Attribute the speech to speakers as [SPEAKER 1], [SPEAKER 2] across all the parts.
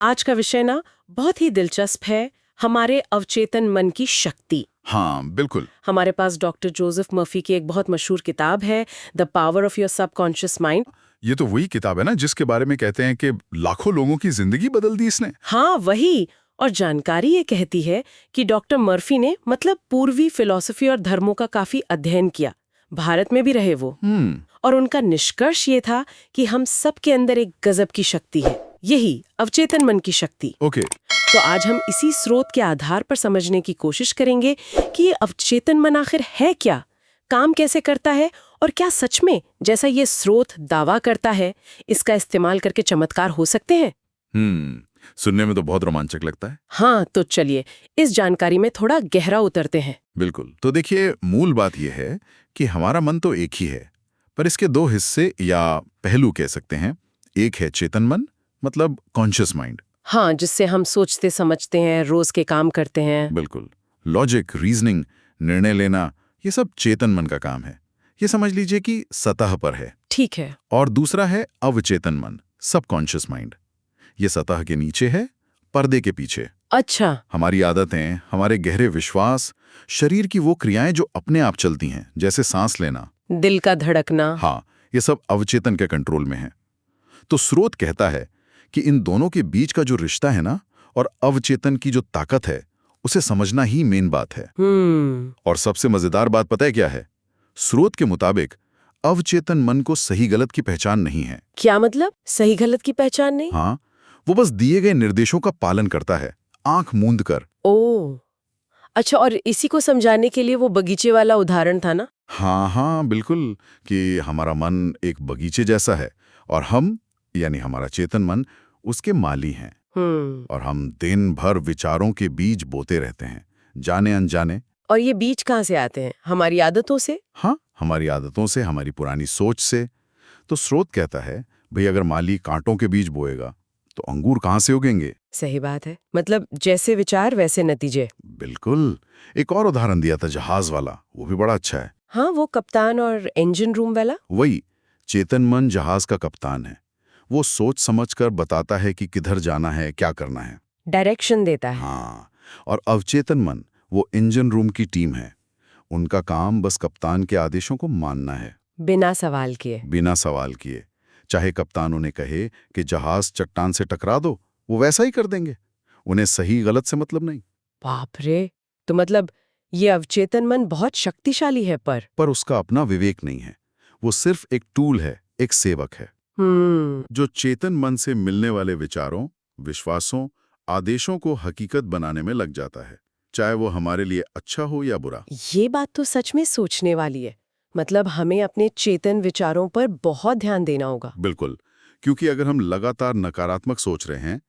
[SPEAKER 1] आज का विषय ना बहुत ही दिलचस्प है, हमारे अवचेतन मन की शक्ति।
[SPEAKER 2] हाँ, बिल्कुल।
[SPEAKER 1] हमारे पास डॉक्टर जोसेफ मर्फी की एक बहुत मशहूर किताब है, the power of your subconscious mind.
[SPEAKER 2] ये तो वही किताब है ना जिसके बारे में कहते हैं कि लाखों लोगों की जिंदगी बदल दी इसने।
[SPEAKER 1] हाँ, वही। और जानकारी ये कहती है कि डॉक्टर मर्फी ने मतलब पूर्वी फिलॉसफी और धर्मों का काफी अध्ययन किया, भारत में भी रहे वो। और उनका निष्कर्ष ये था कि हम सबके अंदर एक गजब की शक्ति है, यही अवचेतन मन की शक्ति।
[SPEAKER 2] ओके।
[SPEAKER 1] तो आज हम इसी स्रोत के आधार पर समझने की कोशिश करेंगे कि ये अवचेतन मन आखिर है क्या, काम कैसे करता है, और क्या सच में जैसा ये स्रोत दावा करता है, इसका इस्तेमाल करके चमत्कार हो सकते हैं।
[SPEAKER 2] सुनने में तो बहुत रोमांचक लगता है।
[SPEAKER 1] हाँ, तो चलिए इस जानकारी में थोड़ा गहरा उतरते हैं।
[SPEAKER 2] बिल्कुल। तो देखिए, मूल बात यह है कि हमारा मन तो एक ही है, पर इसके दो हिस्से या पहलू कह सकते हैं। एक है चेतन मन, मतलब कॉन्शियस माइंड।
[SPEAKER 1] हाँ, जिससे हम सोचते समझते हैं, रोज के काम करते हैं।
[SPEAKER 2] बिल्कुल। लॉजिक, रीजनिंग, निर्णय लेना, ये सब चेतन मन का काम है। ये समझ लीजिए कि सतह पर है।
[SPEAKER 1] ठीक है।
[SPEAKER 2] और दूसरा है अवचेतन मन, सबकॉन्शियस माइंड। ये सतह के नीचे है, पर्दे के पीछे।
[SPEAKER 1] अच्छा।
[SPEAKER 2] हमारी आदतें, हमारे गहरे विश्वास, शरीर की वो क्रियाएं जो अपने आप चलती हैं, जैसे सांस लेना,
[SPEAKER 1] दिल का धड़कना।
[SPEAKER 2] हाँ, ये सब अवचेतन के कंट्रोल में है। तो स्रोत कहता है कि इन दोनों के बीच का जो रिश्ता है ना, और अवचेतन की जो ताकत है, उसे समझना ही मेन बात है। और सबसे मजेदार बात पता है क्या है? स्रोत के मुताबिक अवचेतन मन को सही गलत की पहचान नहीं है।
[SPEAKER 1] क्या मतलब? सही गलत की पहचान नहीं?
[SPEAKER 2] हाँ, वो बस दिए गए निर्देशों का पालन करता है, आंख मूंद कर।
[SPEAKER 1] ओह, अच्छा। और इसी को समझाने के लिए वो बगीचे वाला उदाहरण था ना?
[SPEAKER 2] हाँ, बिल्कुल, कि हमारा मन एक बगीचे जैसा है और हम, यानी हमारा चेतन मन, उसके माली हैं। और हम दिन भर विचारों के बीज बोते रहते हैं, जाने अनजाने।
[SPEAKER 1] और ये बीज कहाँ से आते हैं? हमारी आदतों से?
[SPEAKER 2] हाँ, हमारी आदतों से, हमारी पुरानी सोच से। तो स्रोत कहता है, भाई अगर माली कांटों के बीज बोएगा तो अंगूर कहाँ से उगेंगे?
[SPEAKER 1] सही बात है, मतलब जैसे विचार वैसे नतीजे।
[SPEAKER 2] बिल्कुल। एक और उदाहरण दिया था जहाज वाला, वो भी बड़ा अच्छा है।
[SPEAKER 1] हाँ, वो कप्तान और इंजन रूम वाला।
[SPEAKER 2] वही, चेतन मन जहाज का कप्तान है। वो सोच समझकर बताता है कि किधर जाना है, क्या करना है।
[SPEAKER 1] डायरेक्शन देता है।
[SPEAKER 2] हाँ, और अवचेतन मन वो इंजन रूम की टीम है। उनका काम बस कप्तान के आदेशों को मानना है,
[SPEAKER 1] बिना सवाल किए।
[SPEAKER 2] बिना सवाल किए। चाहे कप्तान उन्हें कहे कि जहाज चट्टान से टकरा दो, वो वैसा ही कर देंगे। उन्हें सही गलत से मतलब नहीं।
[SPEAKER 1] बाप रे! तो मतलब ये अवचेतन मन बहुत शक्तिशाली है, पर
[SPEAKER 2] उसका अपना विवेक नहीं है। वो सिर्फ एक टूल है, एक सेवक है, जो चेतन मन से मिलने वाले विचारों, विश्वासों, आदेशों को हकीकत बनाने में लग जाता है, चाहे वो हमारे लिए अच्छा हो या बुरा।
[SPEAKER 1] ये बात तो सच में सोचने वाली है। मतलब हमें अपने चेतन विचारों पर बहुत ध्यान देना होगा।
[SPEAKER 2] बिल्कुल, क्योंकि अगर हम लगातार नकारात्मक सोच रहे हैं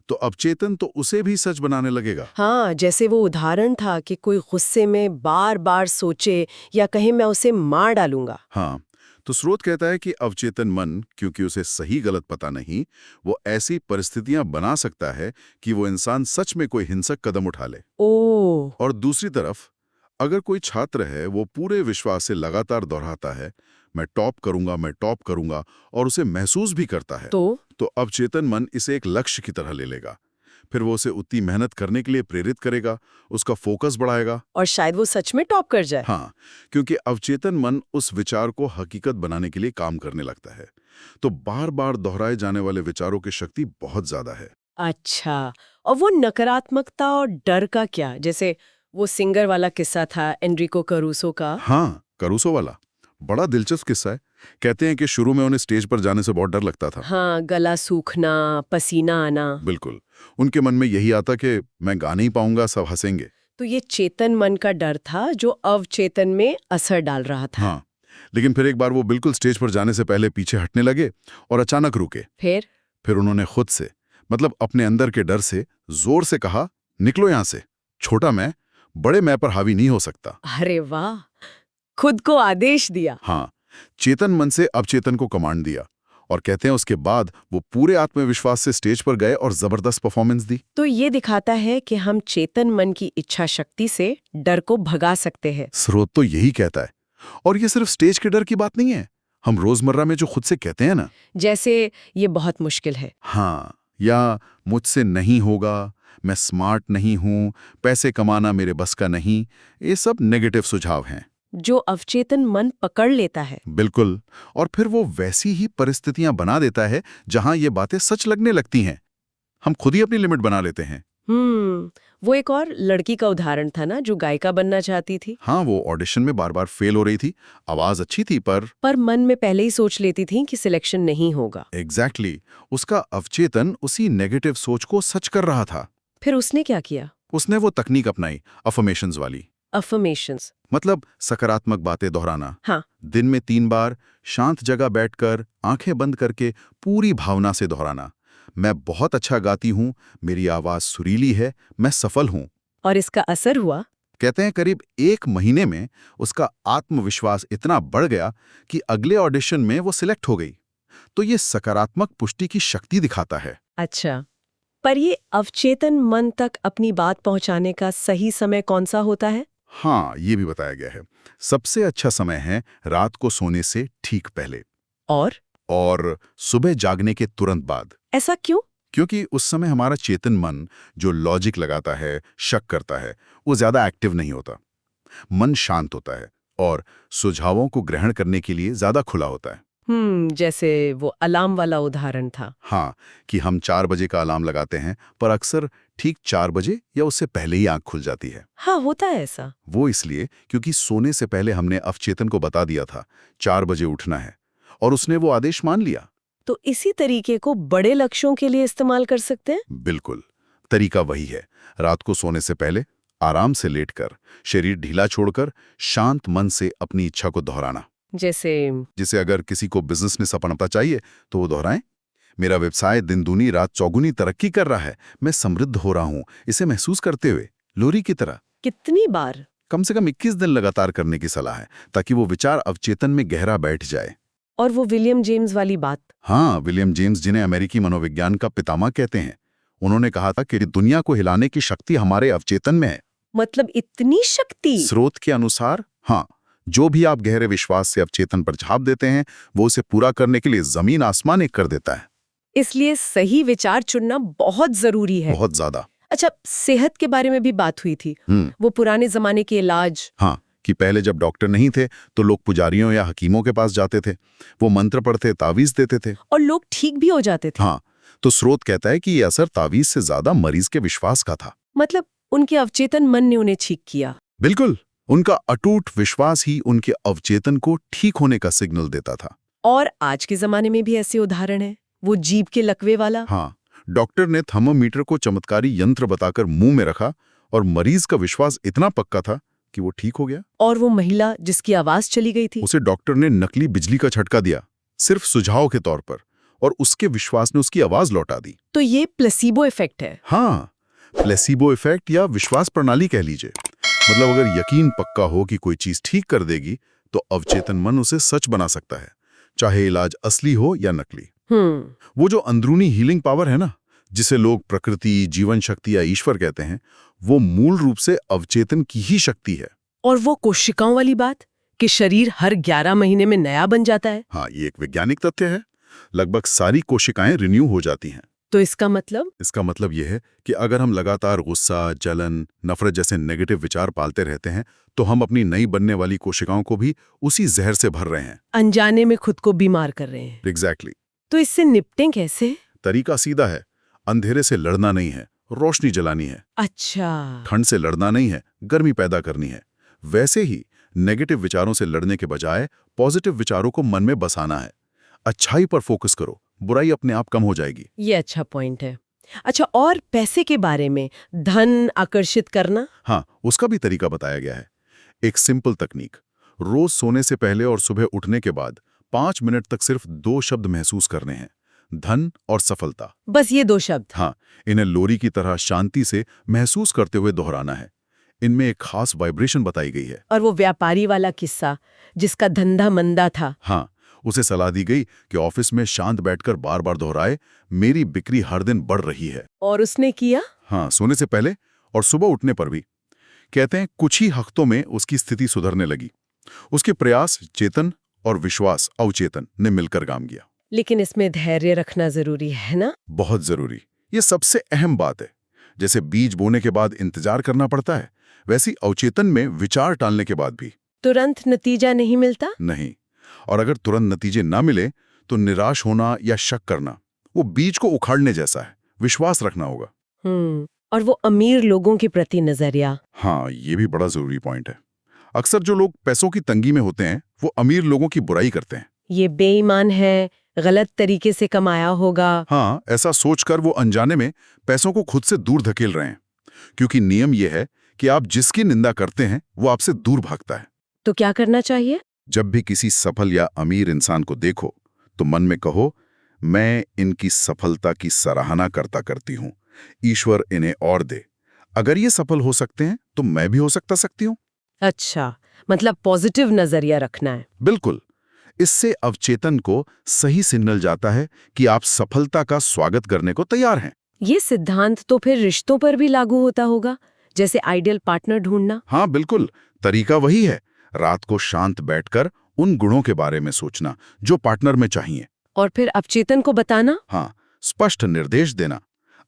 [SPEAKER 2] तो अवचेतन तो उसे भी सच बनाने लगेगा।
[SPEAKER 1] हाँ, जैसे वो उदाहरण था कि कोई गुस्से में बार बार सोचे या कहे मैं उसे मार डालूंगा।
[SPEAKER 2] हाँ, तो स्रोत कहता है कि अवचेतन मन, क्योंकि उसे सही गलत पता नहीं, वो ऐसी परिस्थितियां बना सकता है कि वो इंसान सच में कोई हिंसक कदम उठा ले।
[SPEAKER 1] ओह।
[SPEAKER 2] और दूसरी तरफ, अगर कोई छात्र है, वो पूरे विश्वास से लगातार दोहराता है, मैं टॉप करूंगा, मैं टॉप करूंगा, और उसे महसूस भी करता है, तो अवचेतन मन इसे एक लक्ष्य की तरह ले लेगा। फिर वो उसे उतनी मेहनत करने के लिए प्रेरित करेगा, उसका फोकस बढ़ाएगा।
[SPEAKER 1] और शायद वो सच में टॉप कर जाए।
[SPEAKER 2] हाँ, क्योंकि अवचेतन मन उस विचार को हकीकत बनाने के लिए काम करने लगता है। तो बार बार दोहराए जाने वाले विचारों की शक्ति बहुत ज्यादा है।
[SPEAKER 1] अच्छा, और वो नकारात्मकता और डर का क्या? जैसे वो सिंगर वाला किस्सा था एनरिको करूसो का।
[SPEAKER 2] हाँ, करूसो वाला बड़ा दिलचस्प किस्सा है। कहते हैं कि शुरू में उन्हें स्टेज पर जाने से बहुत डर लगता था।
[SPEAKER 1] हाँ, गला सूखना, पसीना आना।
[SPEAKER 2] बिल्कुल, उनके मन में यही आता कि मैं गा नहीं पाऊंगा, सब हंसेंगे।
[SPEAKER 1] तो ये चेतन मन का डर था जो अवचेतन में असर डाल रहा था।
[SPEAKER 2] हाँ, लेकिन फिर एक बार वो बिल्कुल स्टेज पर जाने से पहले पीछे हटने लगे और अचानक रुके।
[SPEAKER 1] फिर
[SPEAKER 2] उन्होंने खुद से, मतलब अपने अंदर के डर से जोर से कहा, निकलो यहां से, छोटा मैं बड़े मैं पर हावी नहीं हो सकता।
[SPEAKER 1] अरे वाह, खुद को आदेश दिया।
[SPEAKER 2] हाँ, चेतन मन से अवचेतन को कमांड दिया। और कहते हैं उसके बाद वो पूरे आत्मविश्वास से स्टेज पर गए और जबरदस्त परफॉर्मेंस दी।
[SPEAKER 1] तो ये दिखाता है कि हम चेतन मन की इच्छा शक्ति से डर को भगा सकते हैं।
[SPEAKER 2] स्रोत तो यही कहता है। और ये सिर्फ स्टेज के डर की बात नहीं है, हम रोजमर्रा में जो खुद से कहते हैं ना,
[SPEAKER 1] जैसे ये बहुत मुश्किल है।
[SPEAKER 2] हाँ, या मुझसे नहीं होगा, मैं स्मार्ट नहीं हूं, पैसे कमाना मेरे बस का नहीं, ये सब नेगेटिव सुझाव हैं।
[SPEAKER 1] जो अवचेतन मन पकड़ लेता है।
[SPEAKER 2] बिल्कुल। और फिर वो वैसी ही परिस्थितियां बना देता है जहां ये बातें सच लगने लगती हैं। हम खुद ही अपनी लिमिट बना लेते हैं।
[SPEAKER 1] वो एक और लड़की का उदाहरण था ना, जो गायिका बनना चाहती थी।
[SPEAKER 2] हाँ, वो ऑडिशन में बार बार फेल हो रही थी, आवाज अच्छी थी पर
[SPEAKER 1] मन में पहले ही सोच लेती थी कि सिलेक्शन नहीं होगा।
[SPEAKER 2] एग्जैक्टली उसका अवचेतन उसी नेगेटिव सोच को सच कर रहा था।
[SPEAKER 1] फिर उसने क्या किया?
[SPEAKER 2] उसने वो तकनीक अपनाई, अफर्मेशंस वाली।
[SPEAKER 1] अफर्मेशंस
[SPEAKER 2] मतलब सकारात्मक बातें दोहराना।
[SPEAKER 1] हाँ।
[SPEAKER 2] दिन में 3 बार शांत जगह बैठकर आंखें बंद करके पूरी भावना से दोहराना। मैं बहुत अच्छा गाती हूँ, मेरी आवाज सुरीली है, मैं सफल हूँ।
[SPEAKER 1] और इसका असर हुआ?
[SPEAKER 2] कहते हैं करीब 1 महीने में उसका आत्मविश्वास इतना बढ़ गया कि अगले ऑडिशन में वो सिलेक्ट हो गई। तो ये सकारात्मक पुष्टि की शक्ति दिखाता है।
[SPEAKER 1] अच्छा, पर ये अवचेतन मन तक अपनी बात पहुंचाने का सही समय कौन सा होता है?
[SPEAKER 2] हाँ, ये भी बताया गया है। सबसे अच्छा समय है रात को सोने से ठीक पहले और सुबह जागने के तुरंत बाद।
[SPEAKER 1] ऐसा क्यों?
[SPEAKER 2] क्योंकि उस समय हमारा चेतन मन, जो लॉजिक लगाता है, शक करता है, वो ज्यादा एक्टिव नहीं होता। मन शांत होता है और सुझावों को ग्रहण करने के लिए ज्यादा खुला होता है।
[SPEAKER 1] जैसे वो अलार्म वाला उदाहरण था।
[SPEAKER 2] हाँ, कि हम 4 बजे का अलार्म लगाते हैं, पर अक्सर ठीक 4 बजे या उससे पहले ही आंख खुल जाती है।
[SPEAKER 1] हाँ, होता है ऐसा।
[SPEAKER 2] वो इसलिए क्योंकि सोने से पहले हमने अवचेतन को बता दिया था 4 बजे उठना है, और उसने वो आदेश मान लिया।
[SPEAKER 1] तो इसी तरीके को बड़े लक्ष्यों के लिए इस्तेमाल कर सकते हैं?
[SPEAKER 2] बिल्कुल, तरीका वही है। रात को सोने से पहले आराम से लेटकर, शरीर ढीला छोड़कर, शांत मन से अपनी इच्छा को दोहराना। जैसे अगर किसी को बिजनेस में सफलता चाहिए तो वो दोहराएं, मेरा व्यवसाय दिन दूनी रात चौगुनी तरक्की कर रहा है, मैं समृद्ध हो रहा हूं, इसे महसूस करते हुए लोरी की तरह।
[SPEAKER 1] कितनी बार?
[SPEAKER 2] कम से कम 21 दिन लगातार करने की सलाह है, ताकि वो विचार अवचेतन में गहरा बैठ जाए।
[SPEAKER 1] और वो विलियम जेम्स वाली बात।
[SPEAKER 2] हाँ, विलियम जेम्स, जिन्हें अमेरिकी मनोविज्ञान का पितामह कहते हैं, उन्होंने कहा था कि दुनिया को हिलाने की शक्ति हमारे अवचेतन में है।
[SPEAKER 1] मतलब इतनी शक्ति?
[SPEAKER 2] स्रोत के अनुसार हाँ, जो भी आप गहरे विश्वास से अवचेतन पर झाप देते हैं, वो उसे पूरा करने के लिए जमीन आसमान एक कर देता है।
[SPEAKER 1] इसलिए सही विचार चुनना बहुत जरूरी है।
[SPEAKER 2] बहुत ज्यादा।
[SPEAKER 1] अच्छा, सेहत के बारे में भी बात हुई थी। वो पुराने जमाने के इलाज।
[SPEAKER 2] हाँ, कि पहले जब डॉक्टर नहीं थे तो लोग पुजारियों या हकीमों के पास जाते थे, वो मंत्र पढ़ते, तावीज देते थे,
[SPEAKER 1] और लोग ठीक भी हो जाते थे।
[SPEAKER 2] हाँ, तो स्रोत कहता है कि ये असर तावीज से ज्यादा मरीज के विश्वास का था।
[SPEAKER 1] मतलब उनके अवचेतन मन ने उन्हें ठीक किया।
[SPEAKER 2] बिल्कुल, उनका अटूट विश्वास ही उनके अवचेतन को ठीक होने का सिग्नल देता था।
[SPEAKER 1] और आज के जमाने में भी ऐसे उदाहरण है, वो जीभ के लकवे वाला।
[SPEAKER 2] हाँ, डॉक्टर ने थर्मोमीटर को चमत्कारी यंत्र बताकर मुंह में रखा और मरीज का विश्वास इतना पक्का था कि वो ठीक हो गया।
[SPEAKER 1] और वो महिला जिसकी आवाज चली गई थी,
[SPEAKER 2] उसे डॉक्टर ने नकली बिजली का झटका दिया, सिर्फ सुझाव के तौर पर, और उसके विश्वास ने उसकी आवाज लौटा दी।
[SPEAKER 1] तो ये प्लेसिबो इफेक्ट है।
[SPEAKER 2] हाँ, प्लेसिबो इफेक्ट या विश्वास प्रणाली कह लीजिए। मतलब अगर यकीन पक्का हो कि कोई चीज ठीक कर देगी, तो अवचेतन मन उसे सच बना सकता है, चाहे इलाज असली हो या नकली। वो जो अंदरूनी हीलिंग पावर है ना, जिसे लोग प्रकृति, जीवन शक्ति या ईश्वर कहते हैं, वो मूल रूप से अवचेतन की ही शक्ति है।
[SPEAKER 1] और वो कोशिकाओं वाली बात कि शरीर हर 11 महीने में नया बन जाता है।
[SPEAKER 2] हाँ, ये एक वैज्ञानिक तथ्य है। लगभग सारी कोशिकाएं रिन्यू हो जाती हैं।
[SPEAKER 1] तो इसका मतलब
[SPEAKER 2] यह है कि अगर हम लगातार गुस्सा, जलन, नफरत जैसे नेगेटिव विचार पालते रहते हैं, तो हम अपनी नई बनने वाली कोशिकाओं को भी उसी जहर से भर रहे हैं,
[SPEAKER 1] अनजाने में खुद को बीमार कर रहे हैं।
[SPEAKER 2] एग्जैक्टली।
[SPEAKER 1] तो इससे निपटें कैसे?
[SPEAKER 2] तरीका सीधा है, अंधेरे से लड़ना नहीं है, रोशनी जलानी है।
[SPEAKER 1] अच्छा,
[SPEAKER 2] ठंड से लड़ना नहीं है, गर्मी पैदा करनी है। वैसे ही नेगेटिव विचारों से लड़ने के बजाय पॉजिटिव विचारों को मन में बसाना है। अच्छाई पर फोकस करो, बुराई अपने आप कम हो जाएगी।
[SPEAKER 1] ये अच्छा पॉइंट है। अच्छा, और पैसे के बारे में, धन आकर्षित करना?
[SPEAKER 2] हाँ, उसका भी तरीका बताया गया है। एक सिंपल तकनीक, रोज सोने से पहले और सुबह उठने के बाद 5 मिनट तक सिर्फ 2 शब्द महसूस करने हैं, धन और सफलता।
[SPEAKER 1] बस ये 2 शब्द?
[SPEAKER 2] हाँ, इन्हें लोरी की तरह शांति से महसूस करते हुए दोहराना है। इनमें एक खास वाइब्रेशन बताई गई है।
[SPEAKER 1] और वो व्यापारी वाला किस्सा जिसका धंधा मंदा था,
[SPEAKER 2] हाँ, उसे सलाह दी गई कि ऑफिस में शांत बैठकर बार बार दोहराए, मेरी बिक्री हर दिन बढ़ रही है।
[SPEAKER 1] और उसने किया?
[SPEAKER 2] हाँ, सोने से पहले और सुबह उठने पर भी। कहते हैं कुछ ही हफ्तों में उसकी स्थिति सुधरने लगी। उसके प्रयास चेतन और विश्वास अवचेतन ने मिलकर काम किया।
[SPEAKER 1] लेकिन इसमें धैर्य रखना जरूरी है ना?
[SPEAKER 2] बहुत जरूरी। ये सबसे अहम बात है। जैसे बीज बोने के बाद इंतजार करना पड़ता है, वैसी अवचेतन में विचार टालने के बाद भी
[SPEAKER 1] तुरंत नतीजा नहीं मिलता?
[SPEAKER 2] नहीं। और अगर तुरंत नतीजे ना मिले तो निराश होना या शक करना वो बीज को उखाड़ने जैसा है। विश्वास रखना होगा।
[SPEAKER 1] और वो अमीर लोगों के प्रति नजरिया।
[SPEAKER 2] हाँ, ये भी बड़ा जरूरी पॉइंट है। अक्सर जो लोग पैसों की तंगी में होते हैं वो अमीर लोगों की बुराई करते हैं।
[SPEAKER 1] ये बेईमान है, गलत तरीके से कमाया होगा।
[SPEAKER 2] हाँ, ऐसा सोचकर वो अनजाने में पैसों को खुद से दूर धकेल रहे हैं, क्योंकि नियम यह है कि आप जिसकी निंदा करते हैं वो आपसे दूर भागता है।
[SPEAKER 1] तो क्या करना चाहिए?
[SPEAKER 2] जब भी किसी सफल या अमीर इंसान को देखो तो मन में कहो, मैं इनकी सफलता की सराहना करती हूँ, ईश्वर इन्हें और दे। अगर ये सफल हो सकते हैं तो मैं भी हो सकती हूँ।
[SPEAKER 1] अच्छा, मतलब पॉजिटिव नजरिया रखना है।
[SPEAKER 2] बिल्कुल। इससे अवचेतन को सही सिग्नल जाता है कि आप सफलता का स्वागत करने को तैयार हैं।
[SPEAKER 1] ये सिद्धांत तो फिर रिश्तों पर भी लागू होता होगा, जैसे आइडियल पार्टनर ढूंढना।
[SPEAKER 2] हाँ बिल्कुल, तरीका वही है। रात को शांत बैठकर उन गुणों के बारे में सोचना जो पार्टनर में चाहिए,
[SPEAKER 1] और फिर अवचेतन को बताना।
[SPEAKER 2] हाँ, स्पष्ट निर्देश देना।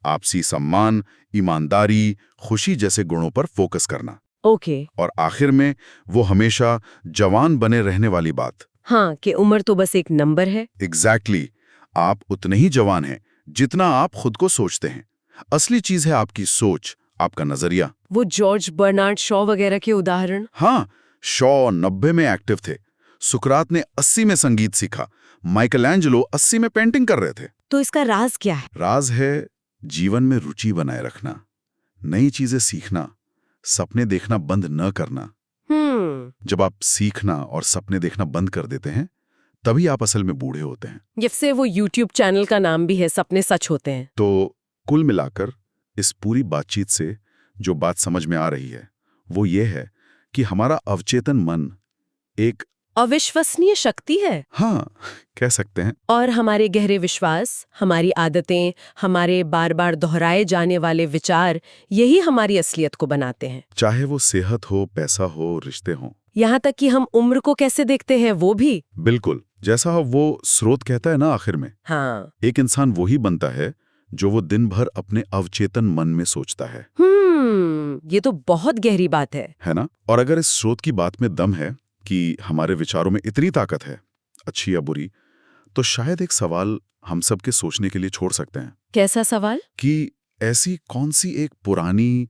[SPEAKER 2] आपसी सम्मान, ईमानदारी, खुशी जैसे गुणों पर फोकस करना।
[SPEAKER 1] ओके।
[SPEAKER 2] और आखिर में वो हमेशा जवान बने रहने वाली बात।
[SPEAKER 1] हाँ, कि उम्र तो बस एक नंबर है।
[SPEAKER 2] एग्जैक्टली। आप उतने ही जवान हैं जितना आप खुद को सोचते हैं। असली चीज है आपकी सोच, आपका नजरिया।
[SPEAKER 1] वो जॉर्ज बर्नार्ड शॉ वगैरह के उदाहरण।
[SPEAKER 2] हाँ, शॉ 90 में एक्टिव थे, सुकरात ने 80 में संगीत सीखा, माइकलएंजेलो 80 में पेंटिंग कर रहे थे।
[SPEAKER 1] तो इसका राज क्या है?
[SPEAKER 2] राज है जीवन में रुचि बनाए रखना, नई चीजें सीखना, सपने देखना बंद न करना। जब आप सीखना और सपने देखना बंद कर देते हैं तभी आप असल में बूढ़े होते हैं।
[SPEAKER 1] जैसे वो YouTube चैनल का नाम भी है, सपने सच होते हैं।
[SPEAKER 2] तो कुल मिलाकर इस पूरी बातचीत से जो बात समझ में आ रही है वो ये है कि हमारा अवचेतन मन एक
[SPEAKER 1] अविश्वसनीय शक्ति है।
[SPEAKER 2] हाँ, कह सकते हैं।
[SPEAKER 1] और हमारे गहरे विश्वास, हमारी आदतें, हमारे बार बार दोहराए जाने वाले विचार, यही हमारी असलियत को बनाते हैं।
[SPEAKER 2] चाहे वो सेहत हो, पैसा हो, रिश्ते हो,
[SPEAKER 1] यहाँ तक कि हम उम्र को कैसे देखते हैं वो भी।
[SPEAKER 2] बिल्कुल। जैसा वो स्रोत कहता है ना आखिर में,
[SPEAKER 1] हाँ,
[SPEAKER 2] एक इंसान वही बनता है जो वो दिन भर अपने अवचेतन मन में सोचता है।
[SPEAKER 1] ये तो बहुत गहरी बात है
[SPEAKER 2] ना? और अगर इस स्रोत की बात में दम है कि हमारे विचारों में इतनी ताकत है, अच्छी या बुरी, तो शायद एक सवाल हम सब के सोचने के लिए छोड़ सकते हैं।
[SPEAKER 1] कैसा सवाल?
[SPEAKER 2] कि ऐसी कौन सी एक पुरानी,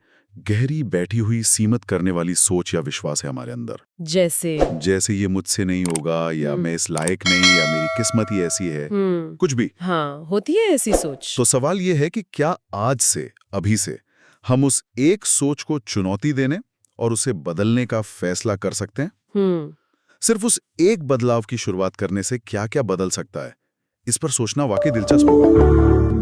[SPEAKER 2] गहरी बैठी हुई सीमित करने वाली सोच या विश्वास है हमारे अंदर, जैसे ये मुझसे नहीं होगा, या मैं इस लायक नहीं, या मेरी किस्मत ही ऐसी है, कुछ भी।
[SPEAKER 1] हाँ, होती है ऐसी सोच।
[SPEAKER 2] तो सवाल ये है कि क्या आज से, अभी से हम उस एक सोच को चुनौती देने और उसे बदलने का फैसला कर सकते हैं? सिर्फ उस एक बदलाव की शुरुआत करने से क्या क्या बदल सकता है, इस पर सोचना वाकई दिलचस्प होगा।